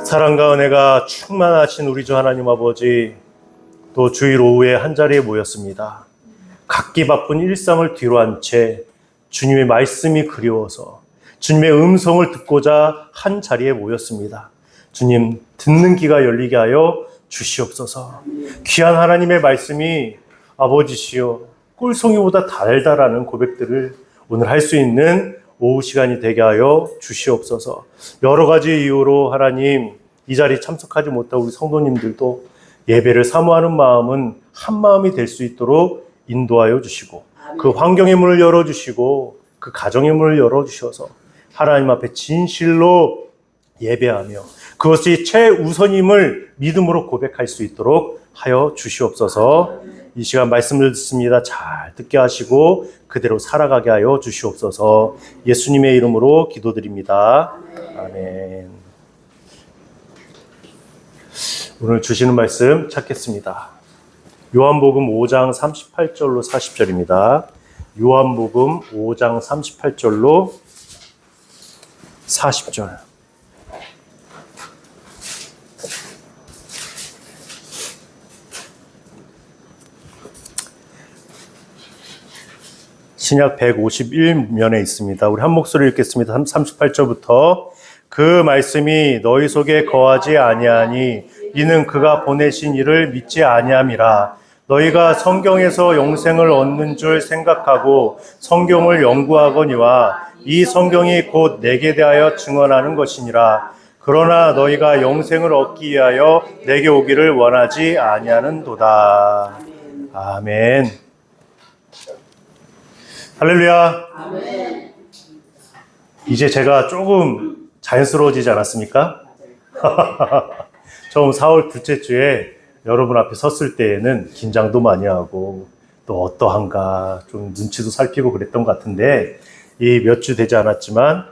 사랑과 은혜가 충만하신 우리 주 하나님 아버지, 또 주일 오후에 한자리에 모였습니다. 각기 바쁜 일상을 뒤로한 채 주님의 말씀이 그리워서 주님의 음성을 듣고자 한자리에 모였습니다. 주님, 듣는 귀가 열리게 하여 주시옵소서. 귀한 하나님의 말씀이 아버지시여 꿀송이보다 달달하는 고백들을 오늘 할 수 있는 오후 시간이 되게 하여 주시옵소서. 여러 가지 이유로 하나님 이 자리에 참석하지 못한 우리 성도님들도 예배를 사모하는 마음은 한 마음이 될 수 있도록 인도하여 주시고, 그 환경의 문을 열어주시고 그 가정의 문을 열어주셔서 하나님 앞에 진실로 예배하며 그것이 최우선임을 믿음으로 고백할 수 있도록 하여 주시옵소서. 이 시간 말씀을 듣습니다. 잘 듣게 하시고 그대로 살아가게 하여 주시옵소서. 예수님의 이름으로 기도드립니다. 아멘. 오늘 주시는 말씀 찾겠습니다. 요한복음 5장 38절로 40절입니다. 요한복음 5장 38절로 40절. 신약 151면에 있습니다. 우리 한 목소리 읽겠습니다. 38절부터. 그 말씀이 너희 속에 거하지 아니하니 이는 그가 보내신 이를 믿지 아니함이라. 너희가 성경에서 영생을 얻는 줄 생각하고 성경을 연구하거니와 이 성경이 곧 내게 대하여 증언하는 것이니라. 그러나 너희가 영생을 얻기 위하여 내게 오기를 원하지 아니하는도다. 아멘. 할렐루야. 아멘. 이제 제가 조금 자연스러워지지 않았습니까? 처음 4월 둘째 주에 여러분 앞에 섰을 때에는 긴장도 많이 하고 또 어떠한가 좀 눈치도 살피고 그랬던 것 같은데, 이 몇 주 되지 않았지만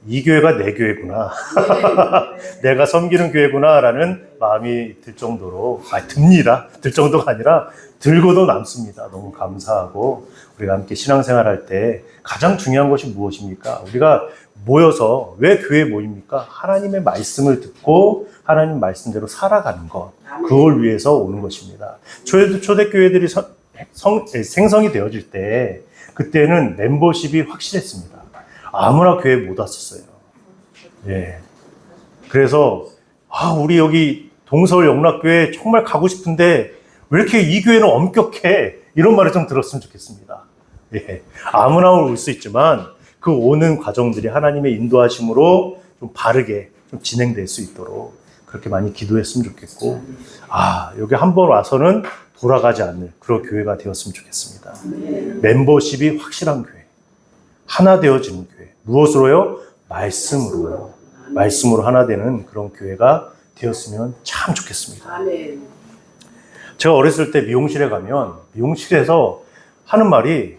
이 교회가 내 교회구나. 내가 섬기는 교회구나라는 마음이 들 정도로, 듭니다. 들 정도가 아니라 들고도 남습니다. 너무 감사하고, 우리가 함께 신앙생활할 때 가장 중요한 것이 무엇입니까? 우리가 모여서 왜 교회에 모입니까? 하나님의 말씀을 듣고 하나님 말씀대로 살아가는 것, 그걸 위해서 오는 것입니다. 초대교회들이 생성이 되어질 때 그때는 멤버십이 확실했습니다. 아무나 교회에 못 왔었어요. 예. 그래서 우리 여기 동서울 영락교회 정말 가고 싶은데 왜 이렇게 이 교회는 엄격해? 이런 말을 좀 들었으면 좋겠습니다. 예. 아무나 올 수 있지만 그 오는 과정들이 하나님의 인도하심으로 좀 바르게 좀 진행될 수 있도록 그렇게 많이 기도했으면 좋겠고, 여기 한번 와서는 돌아가지 않는 그런 교회가 되었으면 좋겠습니다. 멤버십이 확실한 교회, 하나 되어지는 교회. 무엇으로요? 말씀으로요. 말씀으로 하나 되는 그런 교회가 되었으면 참 좋겠습니다. 제가 어렸을 때 미용실에 가면 미용실에서 하는 말이,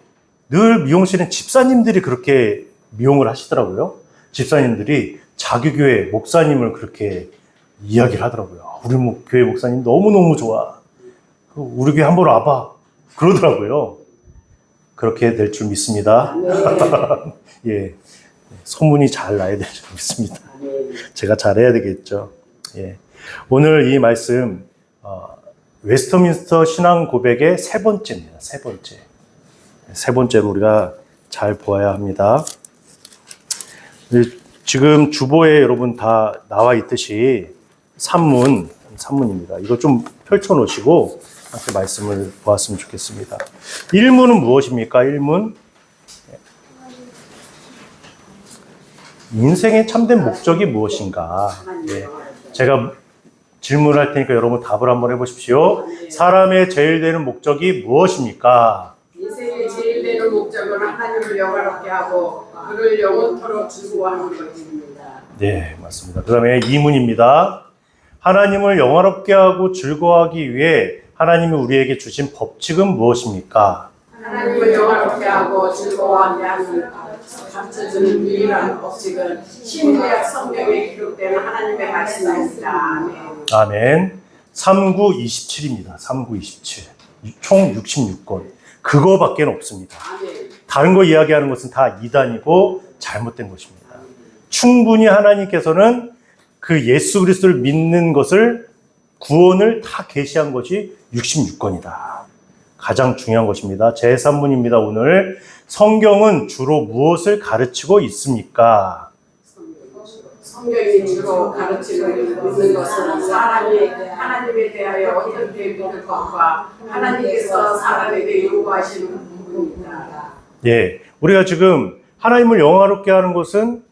늘 미용실은 집사님들이 그렇게 미용을 하시더라고요. 집사님들이 자기 교회 목사님을 그렇게 이야기를 하더라고요. 우리 교회 목사님 너무너무 좋아. 우리 교회 한번 와봐. 그러더라고요. 그렇게 될 줄 믿습니다. 예, 소문이 잘 나야 될 줄 믿습니다. 제가 잘해야 되겠죠. 예. 오늘 이 말씀, 웨스터민스터 신앙 고백의 세 번째입니다. 세 번째로 우리가 잘 보아야 합니다. 지금 주보에 여러분 다 나와 있듯이 산문입니다. 이거 좀 펼쳐 놓으시고 함께 말씀을 보았으면 좋겠습니다. 1문은 무엇입니까? 1문. 인생의 참된 목적이 무엇인가? 예. 제가 질문할 테니까 여러분 답을 한번 해보십시오. 사람의 제일 되는 목적이 무엇입니까? 인생의 제일 되는 목적은 하나님을 영화롭게 하고 그를 영원토록 즐거워하는 것입니다. 네, 맞습니다. 그 다음에 2문입니다. 하나님을 영화롭게 하고 즐거워하기 위해 하나님이 우리에게 주신 법칙은 무엇입니까? 하나님을 영화롭게 하고 즐거워하게 하는 감춰주는 유일한 법칙은 신구약 성경에 기록되는 하나님의 말씀입니다. 아멘. 3927입니다. 3927. 총 66권. 그거밖에 없습니다. 다른 거 이야기하는 것은 다 이단이고 잘못된 것입니다. 충분히 하나님께서는 그 예수 그리스도를 믿는 것을 구원을 다 계시한 것이 66권이다. 가장 중요한 것입니다. 제3문입니다. 오늘 성경은 주로 무엇을 가르치고 있습니까? 성경이 주로 가르치고 있는 것은 하나님에 대하여 어떻게 믿을 것과 하나님께서 사람에게 요구하시는 부분입니다. 예, 우리가 지금 하나님을 영화롭게 하는 것은,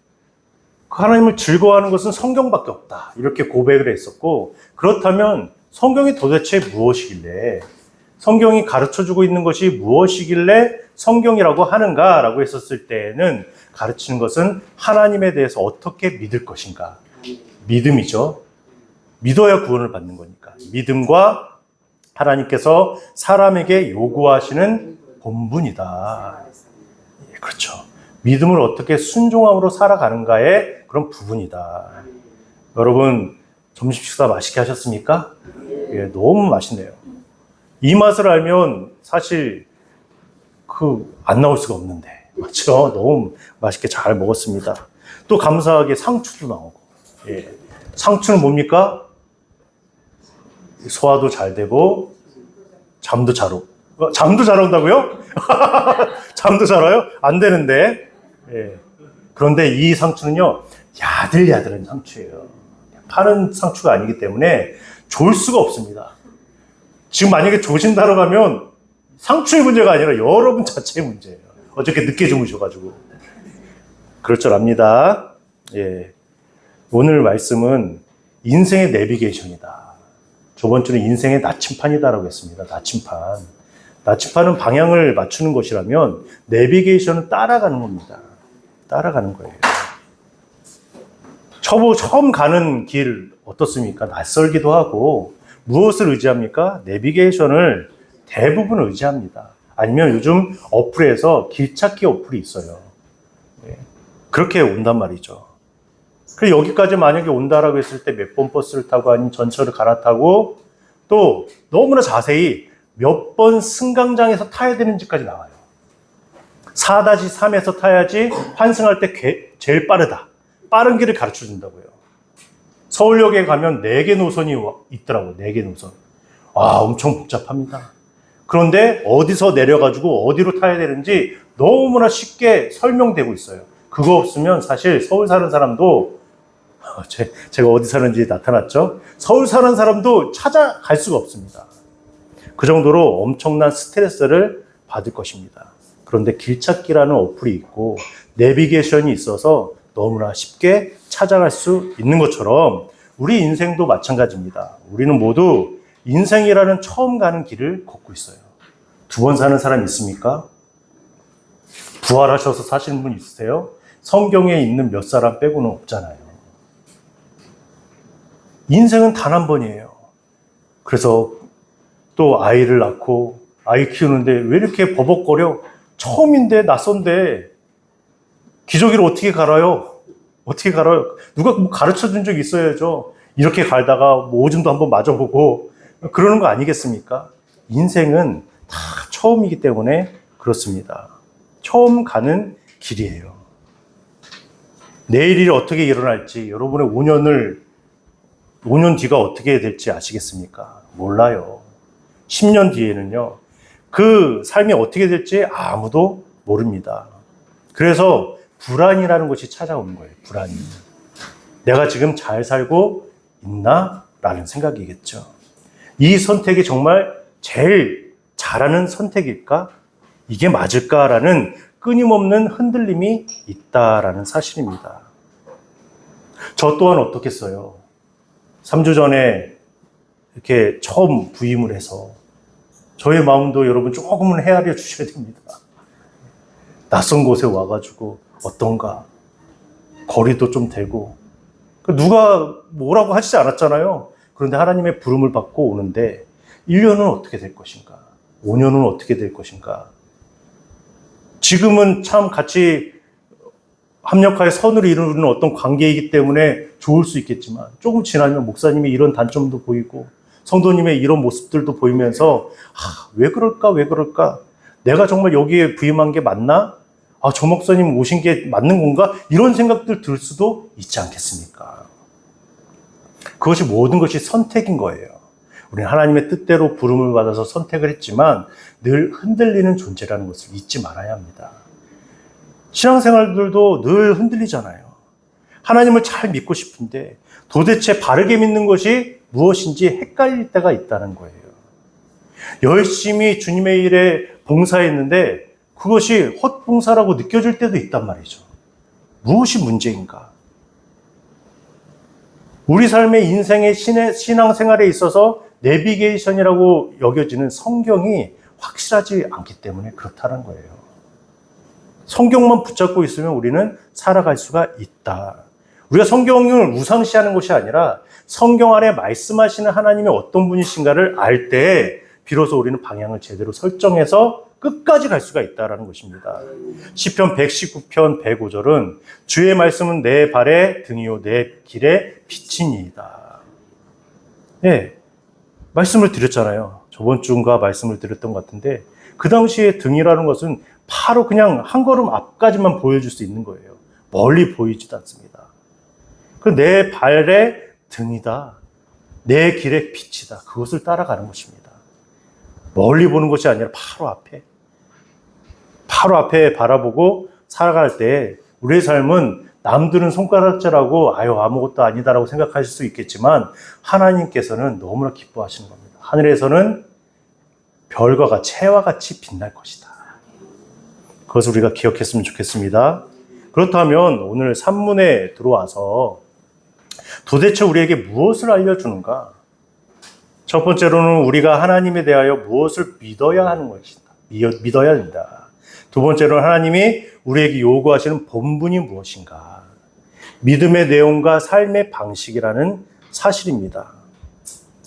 하나님을 즐거워하는 것은 성경밖에 없다. 이렇게 고백을 했었고, 그렇다면 성경이 도대체 무엇이길래, 성경이 가르쳐주고 있는 것이 무엇이길래 성경이라고 하는가라고 했었을 때에는 가르치는 것은 하나님에 대해서 어떻게 믿을 것인가. 믿음이죠. 믿어야 구원을 받는 거니까. 믿음과 하나님께서 사람에게 요구하시는 본분이다. 예, 그렇죠. 믿음을 어떻게 순종함으로 살아가는가의 그런 부분이다. 여러분, 점심 식사 맛있게 하셨습니까? 예, 너무 맛있네요. 이 맛을 알면 사실 안 나올 수가 없는데, 맞죠? 너무 맛있게 잘 먹었습니다. 또 감사하게 상추도 나오고, 예. 상추는 뭡니까? 소화도 잘 되고 잠도 잘 오고. 잠도 잘 온다고요? 잠도 잘 와요? 안 되는데. 예. 그런데 이 상추는요, 야들야들한 상추예요. 파는 상추가 아니기 때문에 졸 수가 없습니다. 지금 만약에 조신다러 가면 상추의 문제가 아니라 여러분 자체의 문제예요. 어저께 늦게 주무셔가지고. 그럴 줄 압니다. 예. 오늘 말씀은 인생의 내비게이션이다. 저번 주는 인생의 나침판이다라고 했습니다. 나침판. 나침판은 방향을 맞추는 것이라면 내비게이션은 따라가는 겁니다. 따라가는 거예요. 처음 가는 길 어떻습니까? 낯설기도 하고 무엇을 의지합니까? 내비게이션을 대부분 의지합니다. 아니면 요즘 어플에서 길찾기 어플이 있어요. 그렇게 온단 말이죠. 그리고 여기까지 만약에 온다라고 했을 때 몇 번 버스를 타고 아니면 전철을 갈아타고 또 너무나 자세히 몇 번 승강장에서 타야 되는지까지 나와요. 4-3에서 타야지 환승할 때 제일 빠르다. 빠른 길을 가르쳐 준다고요. 서울역에 가면 4개 노선이 있더라고요. 4개 노선. 엄청 복잡합니다. 그런데 어디서 내려가지고 어디로 타야 되는지 너무나 쉽게 설명되고 있어요. 그거 없으면 사실 서울 사는 사람도, 제가 어디 사는지 나타났죠? 서울 사는 사람도 찾아갈 수가 없습니다. 그 정도로 엄청난 스트레스를 받을 것입니다. 그런데 길찾기라는 어플이 있고 내비게이션이 있어서 너무나 쉽게 찾아갈 수 있는 것처럼 우리 인생도 마찬가지입니다. 우리는 모두 인생이라는 처음 가는 길을 걷고 있어요. 2번 사는 사람 있습니까? 부활하셔서 사시는 분 있으세요? 성경에 있는 몇 사람 빼고는 없잖아요. 인생은 단 한 번이에요. 그래서 또 아이를 낳고 아이 키우는데 왜 이렇게 버벅거려? 처음인데 낯선데 기저귀를 어떻게 갈아요? 어떻게 갈아요? 누가 뭐 가르쳐 준 적 있어야죠. 이렇게 갈다가 뭐 오줌도 한번 맞아보고 그러는 거 아니겠습니까? 인생은 다 처음이기 때문에 그렇습니다. 처음 가는 길이에요. 내일이 어떻게 일어날지, 여러분의 5년 뒤가 어떻게 될지 아시겠습니까? 몰라요. 10년 뒤에는요, 그 삶이 어떻게 될지 아무도 모릅니다. 그래서 불안이라는 것이 찾아오는 거예요. 불안이. 내가 지금 잘 살고 있나? 라는 생각이겠죠. 이 선택이 정말 제일 잘하는 선택일까? 이게 맞을까라는 끊임없는 흔들림이 있다라는 사실입니다. 저 또한 어떻겠어요? 3주 전에 이렇게 처음 부임을 해서 저의 마음도 여러분 조금은 헤아려 주셔야 됩니다. 낯선 곳에 와가지고 어떤가? 거리도 좀 되고 누가 뭐라고 하시지 않았잖아요. 그런데 하나님의 부름을 받고 오는데 1년은 어떻게 될 것인가? 5년은 어떻게 될 것인가? 지금은 참 같이 합력하여 선을 이루는 어떤 관계이기 때문에 좋을 수 있겠지만 조금 지나면 목사님이 이런 단점도 보이고 성도님의 이런 모습들도 보이면서 왜 그럴까? 내가 정말 여기에 부임한 게 맞나? 저 목사님 오신 게 맞는 건가? 이런 생각들 들 수도 있지 않겠습니까? 그것이 모든 것이 선택인 거예요. 우리는 하나님의 뜻대로 부름을 받아서 선택을 했지만 늘 흔들리는 존재라는 것을 잊지 말아야 합니다. 신앙생활들도 늘 흔들리잖아요. 하나님을 잘 믿고 싶은데 도대체 바르게 믿는 것이 무엇인지 헷갈릴 때가 있다는 거예요. 열심히 주님의 일에 봉사했는데 그것이 헛봉사라고 느껴질 때도 있단 말이죠. 무엇이 문제인가? 우리 삶의 인생의 신앙생활에 있어서 내비게이션이라고 여겨지는 성경이 확실하지 않기 때문에 그렇다는 거예요. 성경만 붙잡고 있으면 우리는 살아갈 수가 있다. 우리가 성경을 우상시하는 것이 아니라 성경 안에 말씀하시는 하나님이 어떤 분이신가를 알 때 비로소 우리는 방향을 제대로 설정해서 끝까지 갈 수가 있다는 것입니다. 시편 119편 105절은 주의 말씀은 내 발의 등이요 내 길의 빛이니이다. 네, 말씀을 드렸잖아요. 저번 주인가 말씀을 드렸던 것 같은데 그 당시에 등이라는 것은 바로 그냥 한 걸음 앞까지만 보여줄 수 있는 거예요. 멀리 보이지도 않습니다. 내 발의 등이다. 내 길의 빛이다. 그것을 따라가는 것입니다. 멀리 보는 것이 아니라 바로 앞에 바라보고 살아갈 때 우리의 삶은 남들은 손가락질하고 아무것도 아니다라고 생각하실 수 있겠지만 하나님께서는 너무나 기뻐하시는 겁니다. 하늘에서는 별과 같이 해와 같이 빛날 것이다. 그것을 우리가 기억했으면 좋겠습니다. 그렇다면 오늘 산문에 들어와서 도대체 우리에게 무엇을 알려주는가? 첫 번째로는 우리가 하나님에 대하여 무엇을 믿어야 하는 것이다. 믿어야 된다. 두 번째로는 하나님이 우리에게 요구하시는 본분이 무엇인가? 믿음의 내용과 삶의 방식이라는 사실입니다.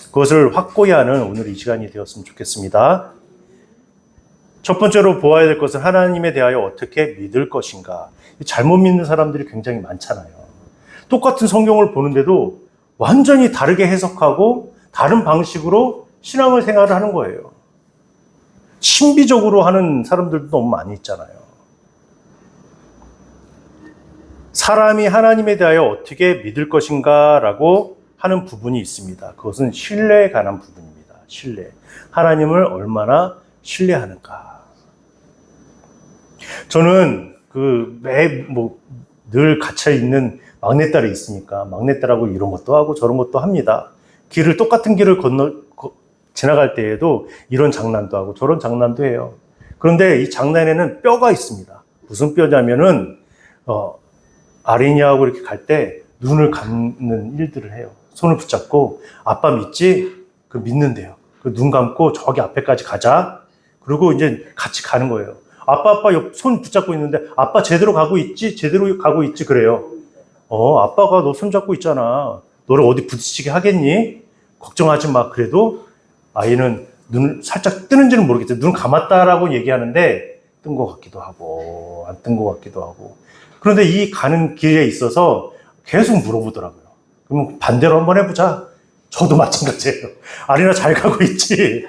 그것을 확고히 하는 오늘 이 시간이 되었으면 좋겠습니다. 첫 번째로 보아야 될 것은 하나님에 대하여 어떻게 믿을 것인가? 잘못 믿는 사람들이 굉장히 많잖아요. 똑같은 성경을 보는데도 완전히 다르게 해석하고 다른 방식으로 신앙을 생활을 하는 거예요. 신비적으로 하는 사람들도 너무 많이 있잖아요. 사람이 하나님에 대하여 어떻게 믿을 것인가 라고 하는 부분이 있습니다. 그것은 신뢰에 관한 부분입니다. 신뢰. 하나님을 얼마나 신뢰하는가. 저는 늘 갇혀있는 막내딸이 있으니까 막내딸하고 이런 것도 하고 저런 것도 합니다. 똑같은 길을 지나갈 때에도 이런 장난도 하고 저런 장난도 해요. 그런데 이 장난에는 뼈가 있습니다. 무슨 뼈냐면은 아린이하고 이렇게 갈 때 눈을 감는 일들을 해요. 손을 붙잡고 아빠 믿지? 그 믿는데요. 그 눈 감고 저기 앞에까지 가자. 그리고 이제 같이 가는 거예요. 아빠 옆 손 붙잡고 있는데 아빠 제대로 가고 있지? 제대로 가고 있지? 그래요. 아빠가 너 손 잡고 있잖아. 너를 어디 부딪히게 하겠니? 걱정하지 마. 그래도 아이는 눈을 살짝 뜨는지는 모르겠어요. 눈 감았다라고 얘기하는데 뜬 것 같기도 하고 안 뜬 것 같기도 하고. 그런데 이 가는 길에 있어서 계속 물어보더라고요. 그럼 반대로 한번 해보자. 저도 마찬가지예요. 아리나 잘 가고 있지?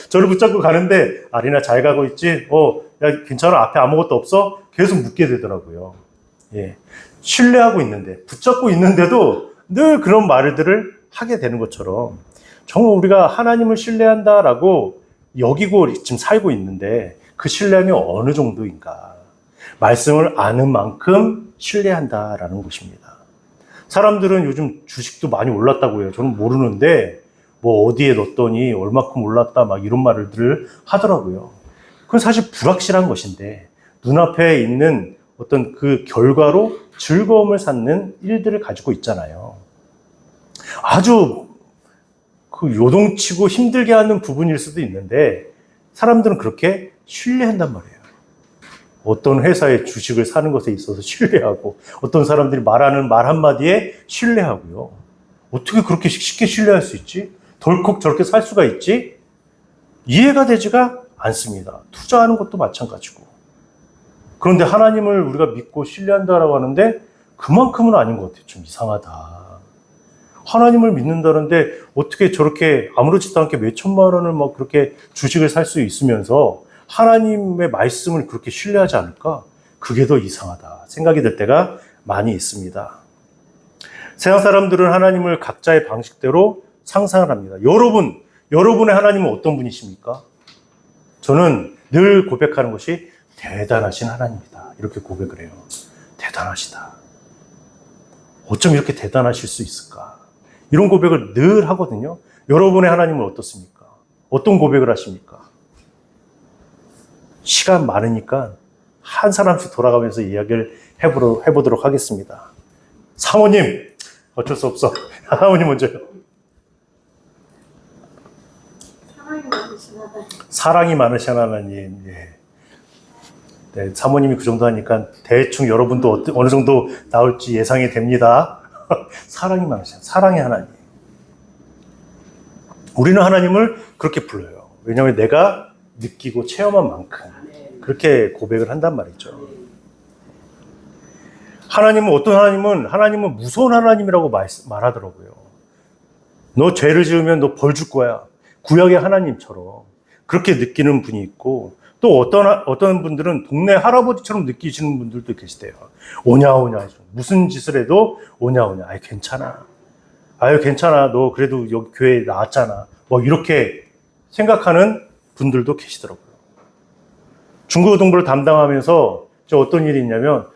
저를 붙잡고 가는데 아리나 잘 가고 있지? 야 괜찮아? 앞에 아무것도 없어? 계속 묻게 되더라고요. 예, 신뢰하고 있는데 붙잡고 있는데도 늘 그런 말들을 하게 되는 것처럼 정말 우리가 하나님을 신뢰한다라고 여기고 지금 살고 있는데 그 신뢰함이 어느 정도인가? 말씀을 아는 만큼 신뢰한다라는 것입니다. 사람들은 요즘 주식도 많이 올랐다고 해요. 저는 모르는데 어디에 넣었더니 얼마큼 올랐다 막 이런 말을 하더라고요. 그건 사실 불확실한 것인데 눈앞에 있는 어떤 그 결과로 즐거움을 찾는 일들을 가지고 있잖아요. 아주 요동치고 힘들게 하는 부분일 수도 있는데 사람들은 그렇게 신뢰한단 말이에요. 어떤 회사의 주식을 사는 것에 있어서 신뢰하고 어떤 사람들이 말하는 말 한마디에 신뢰하고요. 어떻게 그렇게 쉽게 신뢰할 수 있지? 덜컥 저렇게 살 수가 있지? 이해가 되지가 않습니다. 투자하는 것도 마찬가지고. 그런데 하나님을 우리가 믿고 신뢰한다라고 하는데 그만큼은 아닌 것 같아요. 좀 이상하다. 하나님을 믿는다는데 어떻게 저렇게 아무렇지도 않게 몇 천만 원을 막 그렇게 주식을 살 수 있으면서 하나님의 말씀을 그렇게 신뢰하지 않을까? 그게 더 이상하다 생각이 들 때가 많이 있습니다. 세상 사람들은 하나님을 각자의 방식대로 상상을 합니다. 여러분의 하나님은 어떤 분이십니까? 저는 늘 고백하는 것이 대단하신 하나님이다. 이렇게 고백을 해요. 대단하시다. 어쩜 이렇게 대단하실 수 있을까? 이런 고백을 늘 하거든요. 여러분의 하나님은 어떻습니까? 어떤 고백을 하십니까? 시간 많으니까 한 사람씩 돌아가면서 이야기를 해보도록 하겠습니다. 사모님, 어쩔 수 없어. 사모님 먼저요. 사랑이 많으신 하나님. 예. 네, 사모님이 그 정도 하니까 대충 여러분도 어느 정도 나올지 예상이 됩니다. 사랑이 많으신 사랑의 하나님. 우리는 하나님을 그렇게 불러요. 왜냐하면 내가 느끼고 체험한 만큼 그렇게 고백을 한단 말이죠. 하나님은 무서운 하나님이라고 말하더라고요. 너 죄를 지으면 너 벌 줄 거야. 구약의 하나님처럼 그렇게 느끼는 분이 있고, 또 어떤 분들은 동네 할아버지처럼 느끼시는 분들도 계시대요. 오냐 무슨 짓을 해도 오냐 아이 괜찮아. 아유 괜찮아. 너 그래도 여기 교회에 나왔잖아. 뭐 이렇게 생각하는 분들도 계시더라고요. 중고등부를 담당하면서 저 어떤 일이 있냐면,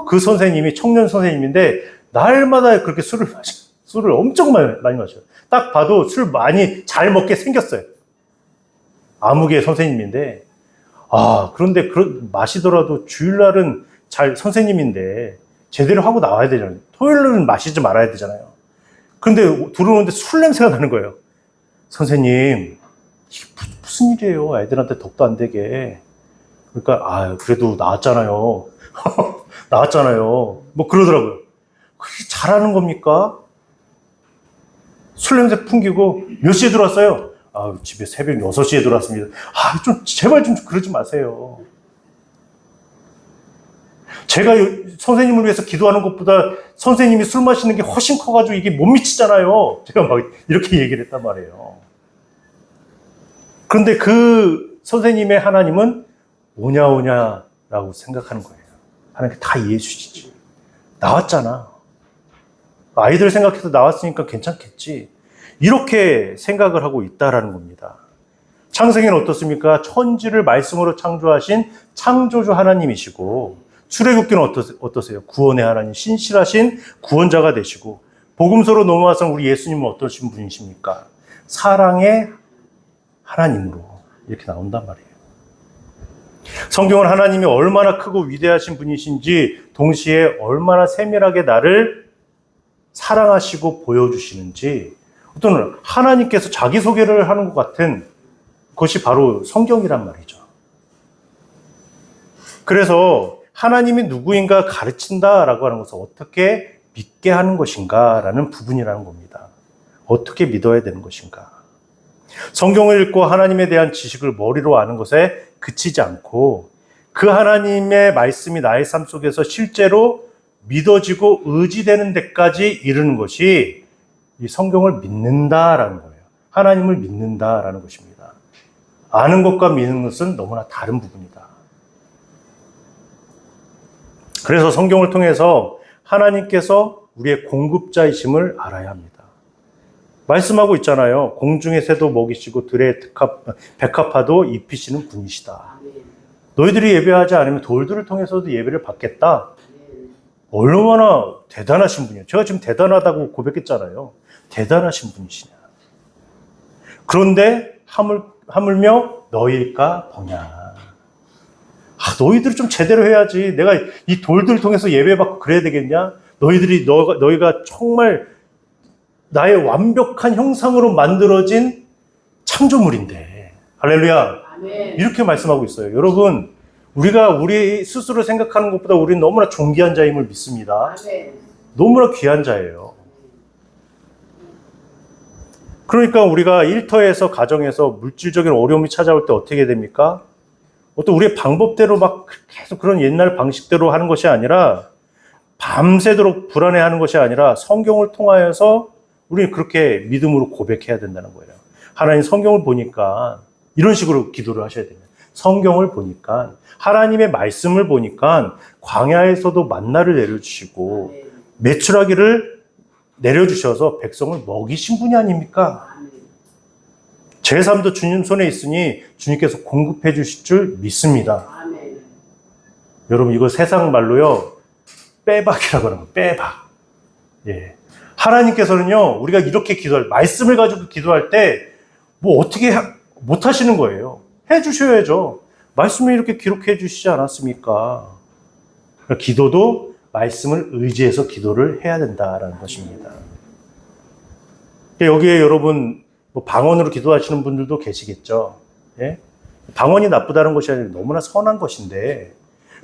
그 선생님이 청년 선생님인데 날마다 그렇게 술을 엄청 많이 마셔요. 딱 봐도 술 많이 잘 먹게 생겼어요. 아무개 선생님인데, 그런데 마시더라도 주일날은 선생님인데 제대로 하고 나와야 되잖아요. 토요일은 마시지 말아야 되잖아요. 그런데 들어오는데 술 냄새가 나는 거예요. 선생님, 이게 무슨 일이에요? 애들한테 덕도 안 되게. 그러니까, 그래도 나왔잖아요. 나왔잖아요. 뭐 그러더라고요. 그게 잘하는 겁니까? 술 냄새 풍기고, 몇 시에 들어왔어요? 집에 새벽 6시에 들어왔습니다. 제발 좀 그러지 마세요. 제가 선생님을 위해서 기도하는 것보다 선생님이 술 마시는 게 훨씬 커가지고 이게 못 미치잖아요. 제가 막 이렇게 얘기를 했단 말이에요. 그런데 그 선생님의 하나님은 오냐라고 생각하는 거예요. 하나님께 다 이해해 주시지. 나왔잖아. 아이들 생각해서 나왔으니까 괜찮겠지. 이렇게 생각을 하고 있다라는 겁니다. 창세기는 어떻습니까? 천지를 말씀으로 창조하신 창조주 하나님이시고, 출애굽기는 어떠세요? 구원의 하나님, 신실하신 구원자가 되시고, 복음서로 넘어와서 우리 예수님은 어떠신 분이십니까? 사랑의 하나님으로 이렇게 나온단 말이에요. 성경은 하나님이 얼마나 크고 위대하신 분이신지, 동시에 얼마나 세밀하게 나를 사랑하시고 보여주시는지, 어떤 하나님께서 자기소개를 하는 것 같은 것이 바로 성경이란 말이죠. 그래서 하나님이 누구인가 가르친다라고 하는 것을 어떻게 믿게 하는 것인가라는 부분이라는 겁니다. 어떻게 믿어야 되는 것인가. 성경을 읽고 하나님에 대한 지식을 머리로 아는 것에 그치지 않고, 그 하나님의 말씀이 나의 삶 속에서 실제로 믿어지고 의지되는 데까지 이르는 것이 이 성경을 믿는다라는 거예요. 하나님을 믿는다라는 것입니다. 아는 것과 믿는 것은 너무나 다른 부분이다. 그래서 성경을 통해서 하나님께서 우리의 공급자이심을 알아야 합니다. 말씀하고 있잖아요. 공중의 새도 먹이시고 들의 백합화도 입히시는 분이시다. 너희들이 예배하지 않으면 돌들을 통해서도 예배를 받겠다. 얼마나 대단하신 분이에요. 제가 지금 대단하다고 고백했잖아요. 대단하신 분이시냐. 그런데 하물며 너희일까 보냐. 너희들이 좀 제대로 해야지. 내가 이 돌들을 통해서 예배받고 그래야 되겠냐? 너희가 정말 나의 완벽한 형상으로 만들어진 창조물인데. 할렐루야. 아멘. 이렇게 말씀하고 있어요. 여러분, 우리가 우리 스스로 생각하는 것보다 우리는 너무나 존귀한 자임을 믿습니다. 아멘. 너무나 귀한 자예요. 그러니까 우리가 일터에서, 가정에서 물질적인 어려움이 찾아올 때 어떻게 됩니까? 어떤 우리의 방법대로 막 계속 그런 옛날 방식대로 하는 것이 아니라, 밤새도록 불안해하는 것이 아니라 성경을 통하여서 우리는 그렇게 믿음으로 고백해야 된다는 거예요. 하나님, 성경을 보니까 이런 식으로 기도를 하셔야 됩니다. 성경을 보니까, 하나님의 말씀을 보니까 광야에서도 만나를 내려주시고 메추라기를 내려주셔서 백성을 먹이신 분이 아닙니까? 제 삶도 주님 손에 있으니 주님께서 공급해 주실 줄 믿습니다. 아멘. 여러분, 이거 세상 말로요, 빼박이라고 하는 거예요. 빼박. 예. 하나님께서는요, 우리가 이렇게 말씀을 가지고 기도할 때, 뭐 어떻게 못 하시는 거예요. 해 주셔야죠. 말씀을 이렇게 기록해 주시지 않았습니까? 그러니까 기도도 말씀을 의지해서 기도를 해야 된다라는 것입니다. 여기에 여러분, 뭐 방언으로 기도하시는 분들도 계시겠죠. 예? 방언이 나쁘다는 것이 아니라 너무나 선한 것인데,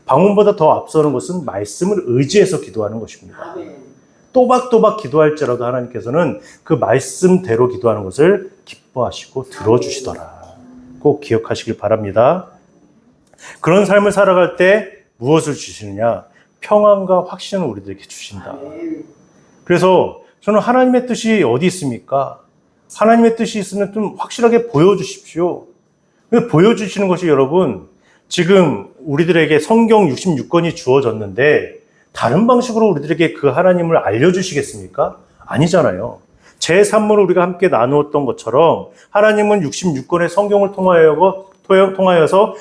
방언보다 더 앞서는 것은 말씀을 의지해서 기도하는 것입니다. 아멘. 또박또박 기도할지라도 하나님께서는 그 말씀대로 기도하는 것을 기뻐하시고 들어주시더라. 꼭 기억하시길 바랍니다. 그런 삶을 살아갈 때 무엇을 주시느냐? 평안과 확신을 우리들에게 주신다. 아멘. 그래서 저는 하나님의 뜻이 어디 있습니까? 하나님의 뜻이 있으면 좀 확실하게 보여주십시오. 보여주시는 것이 여러분, 지금 우리들에게 성경 66권이 주어졌는데 다른 방식으로 우리들에게 그 하나님을 알려주시겠습니까? 아니잖아요. 제 산문을 우리가 함께 나누었던 것처럼 하나님은 66권의 성경을 통하여서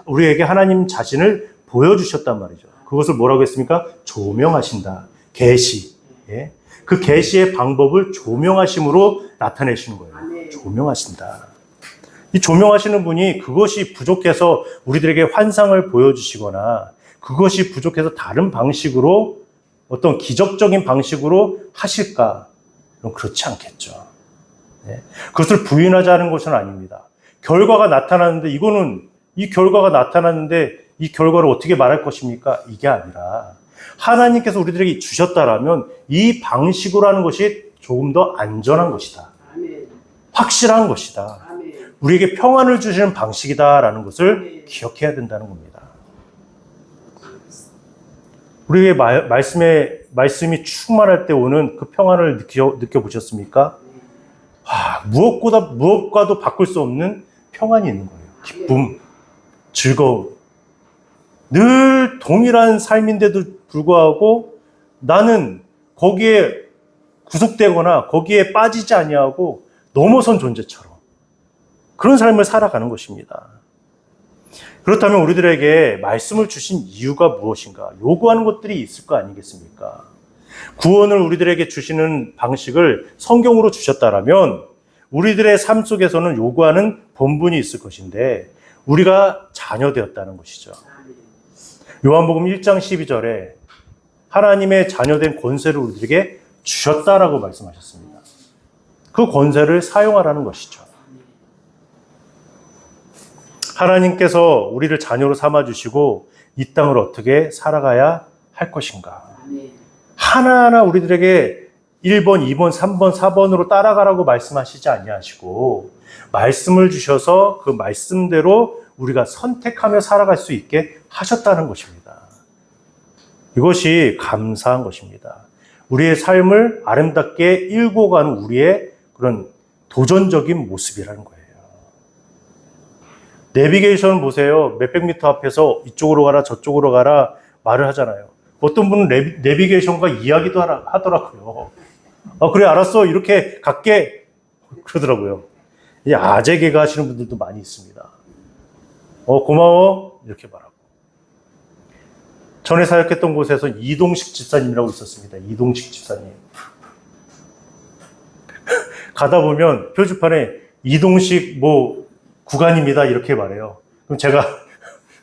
우리에게 하나님 자신을 보여주셨단 말이죠. 그것을 뭐라고 했습니까? 조명하신다. 계시. 예? 그 계시의 방법을 조명하심으로 나타내시는 거예요. 아멘. 조명하신다. 이 조명하시는 분이 그것이 부족해서 우리들에게 환상을 보여주시거나 그것이 부족해서 다른 방식으로 어떤 기적적인 방식으로 하실까? 그럼 그렇지 않겠죠. 네. 그것을 부인하자는 것은 아닙니다. 결과가 나타나는데 이 결과가 나타났는데 이 결과를 어떻게 말할 것입니까? 이게 아니라 하나님께서 우리들에게 주셨다라면 이 방식으로 하는 것이 조금 더 안전한 것이다. 아멘. 확실한 확실한 것이다. 아멘. 우리에게 평안을 주시는 방식이다라는 것을 네. 기억해야 된다는 겁니다. 우리의 말씀이 충만할 때 오는 그 평안을 느껴보셨습니까? 무엇과도 바꿀 수 없는 평안이 있는 거예요. 기쁨, 즐거움. 늘 동일한 삶인데도 불구하고 나는 거기에 구속되거나 거기에 빠지지 아니하고 넘어선 존재처럼 그런 삶을 살아가는 것입니다. 그렇다면 우리들에게 말씀을 주신 이유가 무엇인가? 요구하는 것들이 있을 거 아니겠습니까? 구원을 우리들에게 주시는 방식을 성경으로 주셨다라면 우리들의 삶 속에서는 요구하는 본분이 있을 것인데 우리가 자녀되었다는 것이죠. 요한복음 1장 12절에 하나님의 자녀된 권세를 우리들에게 주셨다라고 말씀하셨습니다. 그 권세를 사용하라는 것이죠. 하나님께서 우리를 자녀로 삼아주시고 이 땅을 어떻게 살아가야 할 것인가. 하나하나 우리들에게 1번, 2번, 3번, 4번으로 따라가라고 말씀하시지 아니하시고 말씀을 주셔서 그 말씀대로 우리가 선택하며 살아갈 수 있게 하셨다는 것입니다. 이것이 감사한 것입니다. 우리의 삶을 아름답게 일고 가는 우리의 그런 도전적인 모습이라는 거예요. 내비게이션 보세요. 몇백 미터 앞에서 이쪽으로 가라 저쪽으로 가라 말을 하잖아요. 어떤 분은 내비게이션과 이야기도 하더라고요. 그래 알았어 이렇게 갈게 그러더라고요. 이제 아재개가 하시는 분들도 많이 있습니다. 고마워 이렇게 말하고. 전에 사역했던 곳에서 이동식 집사님이라고 있었습니다. 이동식 집사님. 가다 보면 표지판에 이동식 구간입니다 이렇게 말해요. 그럼 제가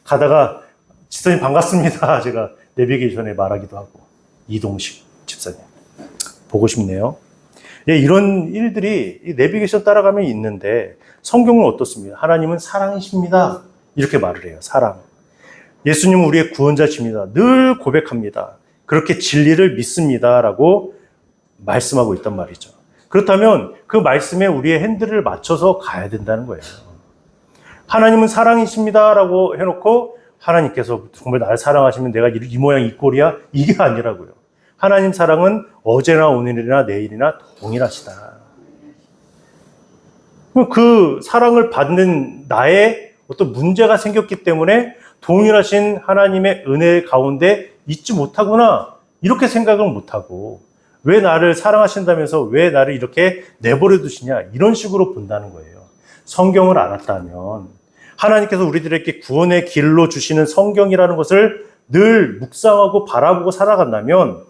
가다가 집사님 반갑습니다 제가 내비게이션에 말하기도 하고. 이동식 집사님 보고 싶네요. 예, 이런 일들이 내비게이션 따라가면 있는데 성경은 어떻습니까? 하나님은 사랑이십니다 이렇게 말을 해요. 사랑. 예수님은 우리의 구원자십니다. 늘 고백합니다. 그렇게 진리를 믿습니다 라고 말씀하고 있단 말이죠. 그렇다면 그 말씀에 우리의 핸들을 맞춰서 가야 된다는 거예요. 하나님은 사랑이십니다 라고 해놓고 하나님께서 정말 나를 사랑하시면 내가 이 모양 이 꼴이야? 이게 아니라고요. 하나님 사랑은 어제나 오늘이나 내일이나 동일하시다. 그 사랑을 받는 나의 어떤 문제가 생겼기 때문에 동일하신 하나님의 은혜 가운데 있지 못하구나 이렇게 생각을 못하고 왜 나를 사랑하신다면서 왜 나를 이렇게 내버려 두시냐, 이런 식으로 본다는 거예요. 성경을 알았다면, 하나님께서 우리들에게 구원의 길로 주시는 성경이라는 것을 늘 묵상하고 바라보고 살아간다면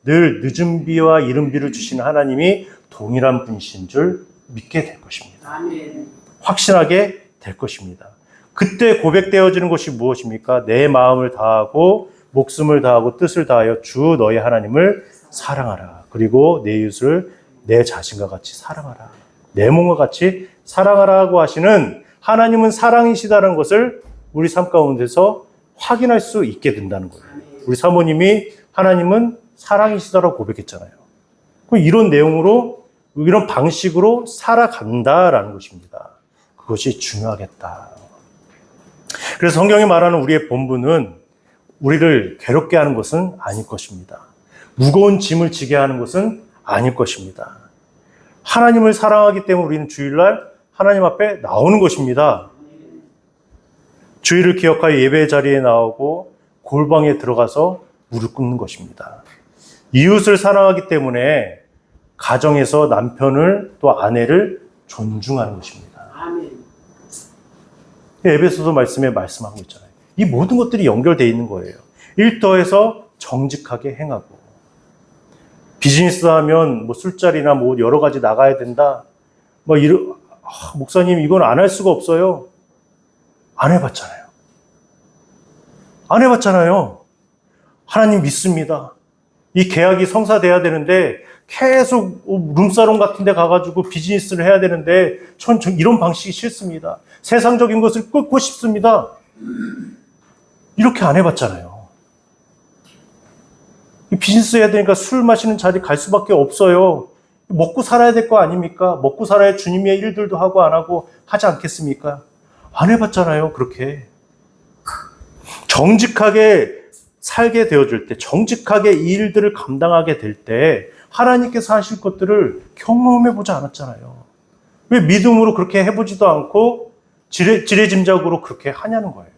늘 늦은 비와 이른 비를 주시는 하나님이 동일한 분이신 줄 믿게 될 것입니다. 아멘. 확신하게 될 것입니다. 그때 고백되어지는 것이 무엇입니까? 내 마음을 다하고 목숨을 다하고 뜻을 다하여 주 너의 하나님을 사랑하라. 그리고 내 이웃을 내 자신과 같이 사랑하라. 내 몸과 같이 사랑하라고 하시는 하나님은 사랑이시다는 것을 우리 삶 가운데서 확인할 수 있게 된다는 거예요. 우리 사모님이 하나님은 사랑이시다라고 고백했잖아요. 이런 내용으로, 이런 방식으로 살아간다라는 것입니다. 그것이 중요하겠다. 그래서 성경이 말하는 우리의 본분은 우리를 괴롭게 하는 것은 아닐 것입니다. 무거운 짐을 지게 하는 것은 아닐 것입니다. 하나님을 사랑하기 때문에 우리는 주일날 하나님 앞에 나오는 것입니다. 주일을 기억하여 예배 자리에 나오고 골방에 들어가서 무릎 꿇는 것입니다. 이웃을 사랑하기 때문에 가정에서 남편을 또 아내를 존중하는 것입니다. 아멘. 에베소서 말씀에 말씀하고 있잖아요. 이 모든 것들이 연결되어 있는 거예요. 일터에서 정직하게 행하고, 비즈니스 하면 뭐 술자리나 뭐 여러 가지 나가야 된다. 뭐 목사님 이건 안 할 수가 없어요. 안 해봤잖아요. 안 해봤잖아요. 하나님 믿습니다. 이 계약이 성사돼야 되는데 계속 룸사롱 같은 데 가가지고 비즈니스를 해야 되는데 전 이런 방식이 싫습니다. 세상적인 것을 끊고 싶습니다. 이렇게 안 해봤잖아요. 비즈니스 해야 되니까 술 마시는 자리 갈 수밖에 없어요. 먹고 살아야 될 거 아닙니까? 먹고 살아야 주님의 일들도 하고 안 하고 하지 않겠습니까? 안 해봤잖아요, 그렇게. 정직하게 살게 되어질 때, 정직하게 이 일들을 감당하게 될 때 하나님께서 하실 것들을 경험해보지 않았잖아요. 왜 믿음으로 그렇게 해보지도 않고 지레짐작으로 그렇게 하냐는 거예요.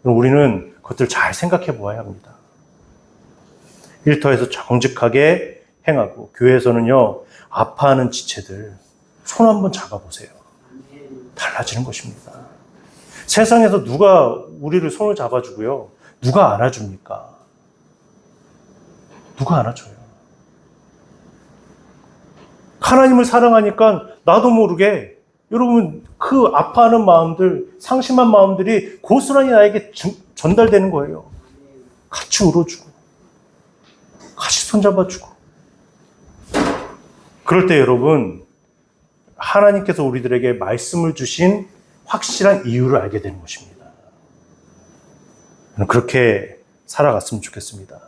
우리는 그것들 잘 생각해 보아야 합니다. 일터에서 정직하게 행하고, 교회에서는요, 아파하는 지체들 손 한번 잡아보세요. 달라지는 것입니다. 세상에서 누가 우리를 손을 잡아주고요, 누가 안아줍니까? 누가 안아줘요? 하나님을 사랑하니까 나도 모르게, 여러분, 그 아파하는 마음들, 상심한 마음들이 고스란히 나에게 전달되는 거예요. 같이 울어주고, 같이 손잡아주고. 그럴 때 여러분, 하나님께서 우리들에게 말씀을 주신 확실한 이유를 알게 되는 것입니다. 그렇게 살아갔으면 좋겠습니다.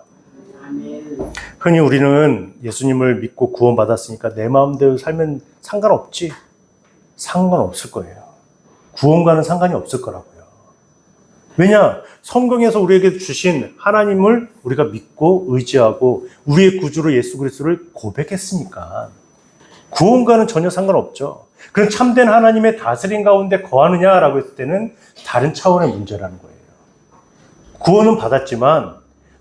흔히 우리는 예수님을 믿고 구원받았으니까 내 마음대로 살면 상관없지. 상관없을 거예요. 구원과는 상관이 없을 거라고요. 왜냐? 성경에서 우리에게 주신 하나님을 우리가 믿고 의지하고 우리의 구주로 예수 그리스도를 고백했으니까 구원과는 전혀 상관없죠. 그럼 참된 하나님의 다스림 가운데 거하느냐라고 했을 때는 다른 차원의 문제라는 거예요. 구원은 받았지만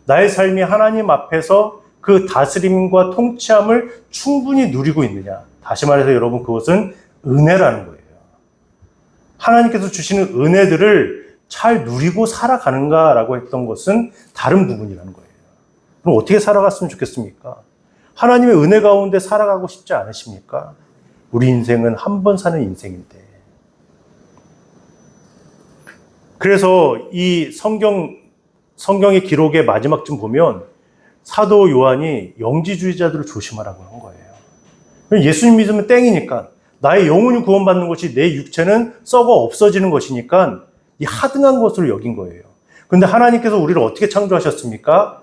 나의 삶이 하나님 앞에서 그 다스림과 통치함을 충분히 누리고 있느냐. 다시 말해서 여러분, 그것은 은혜라는 거예요. 하나님께서 주시는 은혜들을 잘 누리고 살아가는가라고 했던 것은 다른 부분이라는 거예요. 그럼 어떻게 살아갔으면 좋겠습니까? 하나님의 은혜 가운데 살아가고 싶지 않으십니까? 우리 인생은 한 번 사는 인생인데. 그래서 이 성경의 기록의 마지막쯤 보면 사도 요한이 영지주의자들을 조심하라고 한 거예요. 예수님 믿으면 땡이니까, 나의 영혼이 구원받는 것이 내 육체는 썩어 없어지는 것이니까 이 하등한 것으로 여긴 거예요. 그런데 하나님께서 우리를 어떻게 창조하셨습니까?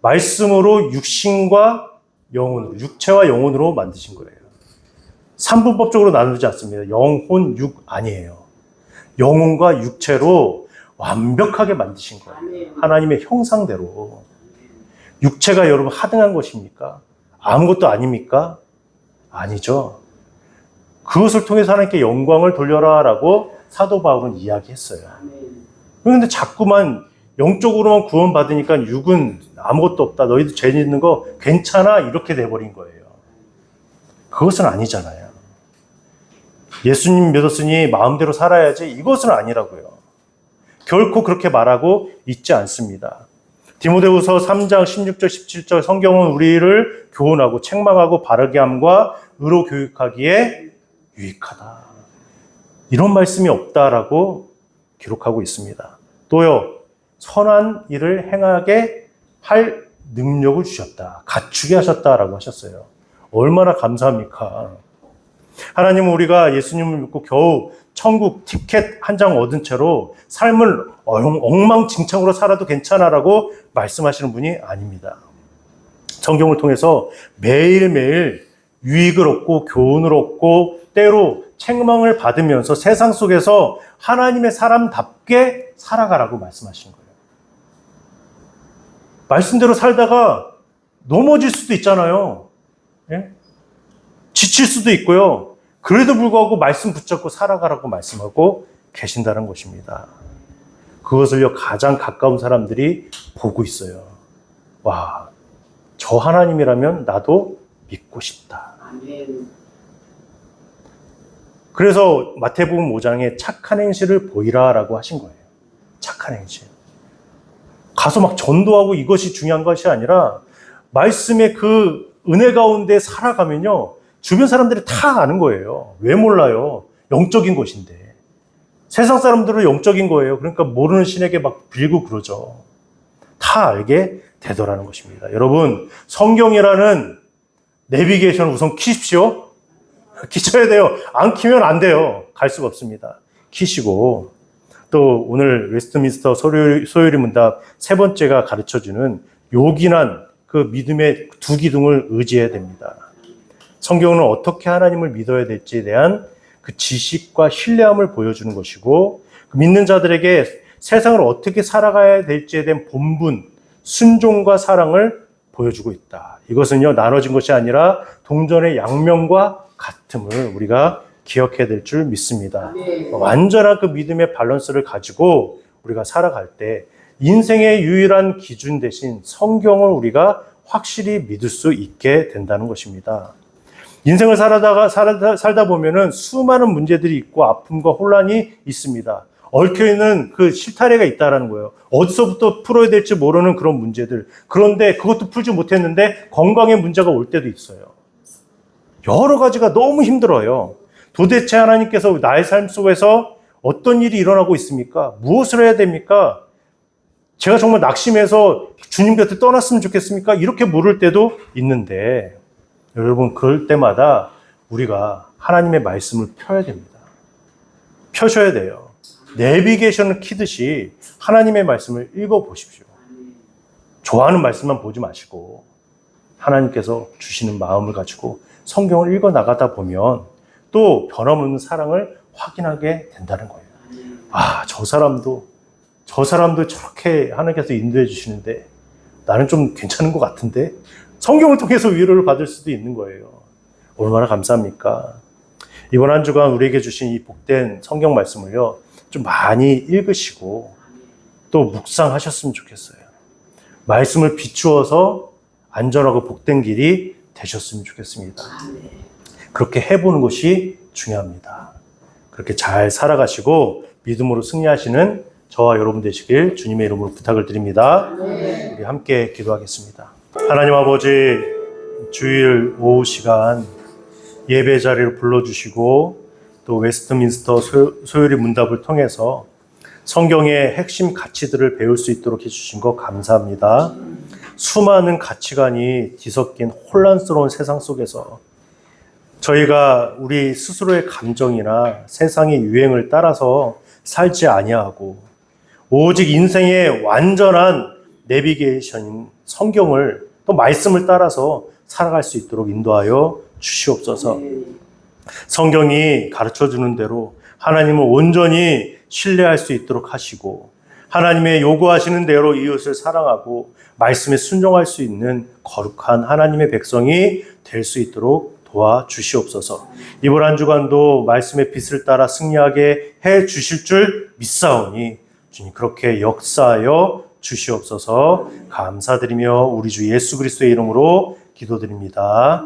말씀으로 육신과 영혼으로, 육체와 영혼으로 만드신 거예요. 삼분법적으로 나누지 않습니다. 영혼, 육 아니에요. 영혼과 육체로 완벽하게 만드신 거예요. 하나님의 형상대로. 육체가 여러분 하등한 것입니까? 아무것도 아닙니까? 아니죠. 그것을 통해서 하나님께 영광을 돌려라 라고 사도 바울은 이야기했어요. 그런데 자꾸만 영적으로만 구원받으니까 육은 아무것도 없다. 너희도 죄 짓는 거 괜찮아. 이렇게 돼버린 거예요. 그것은 아니잖아요. 예수님 믿었으니 마음대로 살아야지. 이것은 아니라고요. 결코 그렇게 말하고 있지 않습니다. 디모데후서 3장 16절 17절 성경은 우리를 교훈하고 책망하고 바르게 함과 의로 교육하기에 유익하다. 이런 말씀이 없다라고 기록하고 있습니다. 또요. 선한 일을 행하게 할 능력을 주셨다. 갖추게 하셨다라고 하셨어요. 얼마나 감사합니까? 하나님은 우리가 예수님을 믿고 겨우 천국 티켓 한 장 얻은 채로 삶을 엉망진창으로 살아도 괜찮아라고 말씀하시는 분이 아닙니다. 성경을 통해서 매일매일 유익을 얻고 교훈을 얻고 때로 책망을 받으면서 세상 속에서 하나님의 사람답게 살아가라고 말씀하신 거예요. 말씀대로 살다가 넘어질 수도 있잖아요. 예? 지칠 수도 있고요. 그래도 불구하고 말씀 붙잡고 살아가라고 말씀하고 계신다는 것입니다. 그것을요, 가장 가까운 사람들이 보고 있어요. 와, 저 하나님이라면 나도 믿고 싶다. 아멘. 그래서 마태복음 5장에 착한 행실을 보이라라고 하신 거예요. 착한 행실. 가서 막 전도하고 이것이 중요한 것이 아니라 말씀의 그 은혜 가운데 살아가면요. 주변 사람들이 다 아는 거예요. 왜 몰라요? 영적인 것인데. 세상 사람들은 영적인 거예요. 그러니까 모르는 신에게 막 빌고 그러죠. 다 알게 되더라는 것입니다. 여러분, 성경이라는 내비게이션을 우선 키십시오. 키셔야 돼요. 안 키면 안 돼요. 갈 수가 없습니다. 키시고 또 오늘 웨스트민스터 소요리 문답 세 번째가 가르쳐주는 요긴한 그 믿음의 두 기둥을 의지해야 됩니다. 성경은 어떻게 하나님을 믿어야 될지에 대한 그 지식과 신뢰함을 보여주는 것이고 그 믿는 자들에게 세상을 어떻게 살아가야 될지에 대한 본분, 순종과 사랑을 보여주고 있다. 이것은요, 나눠진 것이 아니라 동전의 양면과 같음을 우리가 기억해야 될 줄 믿습니다. 완전한 그 믿음의 밸런스를 가지고 우리가 살아갈 때 인생의 유일한 기준 대신 성경을 우리가 확실히 믿을 수 있게 된다는 것입니다. 인생을 살다 보면은 수많은 문제들이 있고 아픔과 혼란이 있습니다. 얽혀있는 그 실타래가 있다는 거예요. 어디서부터 풀어야 될지 모르는 그런 문제들. 그런데 그것도 풀지 못했는데 건강에 문제가 올 때도 있어요. 여러 가지가 너무 힘들어요. 도대체 하나님께서 나의 삶 속에서 어떤 일이 일어나고 있습니까? 무엇을 해야 됩니까? 제가 정말 낙심해서 주님 곁에 떠났으면 좋겠습니까? 이렇게 물을 때도 있는데 여러분, 그럴 때마다 우리가 하나님의 말씀을 펴야 됩니다. 펴셔야 돼요. 내비게이션을 키듯이 하나님의 말씀을 읽어보십시오. 좋아하는 말씀만 보지 마시고 하나님께서 주시는 마음을 가지고 성경을 읽어나가다 보면 또 변함없는 사랑을 확인하게 된다는 거예요. 아, 저 사람도 저렇게 하나님께서 인도해 주시는데 나는 좀 괜찮은 것 같은데 성경을 통해서 위로를 받을 수도 있는 거예요. 얼마나 감사합니까? 이번 한 주간 우리에게 주신 이 복된 성경 말씀을요, 좀 많이 읽으시고 또 묵상하셨으면 좋겠어요. 말씀을 비추어서 안전하고 복된 길이 되셨으면 좋겠습니다. 그렇게 해보는 것이 중요합니다. 그렇게 잘 살아가시고 믿음으로 승리하시는 저와 여러분 되시길 주님의 이름으로 부탁을 드립니다. 우리 함께 기도하겠습니다. 하나님 아버지, 주일 오후 시간 예배 자리를 불러주시고 또 웨스트민스터 소요리 문답을 통해서 성경의 핵심 가치들을 배울 수 있도록 해주신 것 감사합니다. 수많은 가치관이 뒤섞인 혼란스러운 세상 속에서 저희가 우리 스스로의 감정이나 세상의 유행을 따라서 살지 아니하고 오직 인생의 완전한 내비게이션인 성경을 또 말씀을 따라서 살아갈 수 있도록 인도하여 주시옵소서. 성경이 가르쳐주는 대로 하나님을 온전히 신뢰할 수 있도록 하시고 하나님의 요구하시는 대로 이웃을 사랑하고 말씀에 순종할 수 있는 거룩한 하나님의 백성이 될 수 있도록 도와주시옵소서. 이번 한 주간도 말씀의 빛을 따라 승리하게 해 주실 줄 믿사오니 주님 그렇게 역사하여 주시옵소서. 감사드리며 우리 주 예수 그리스도의 이름으로 기도드립니다.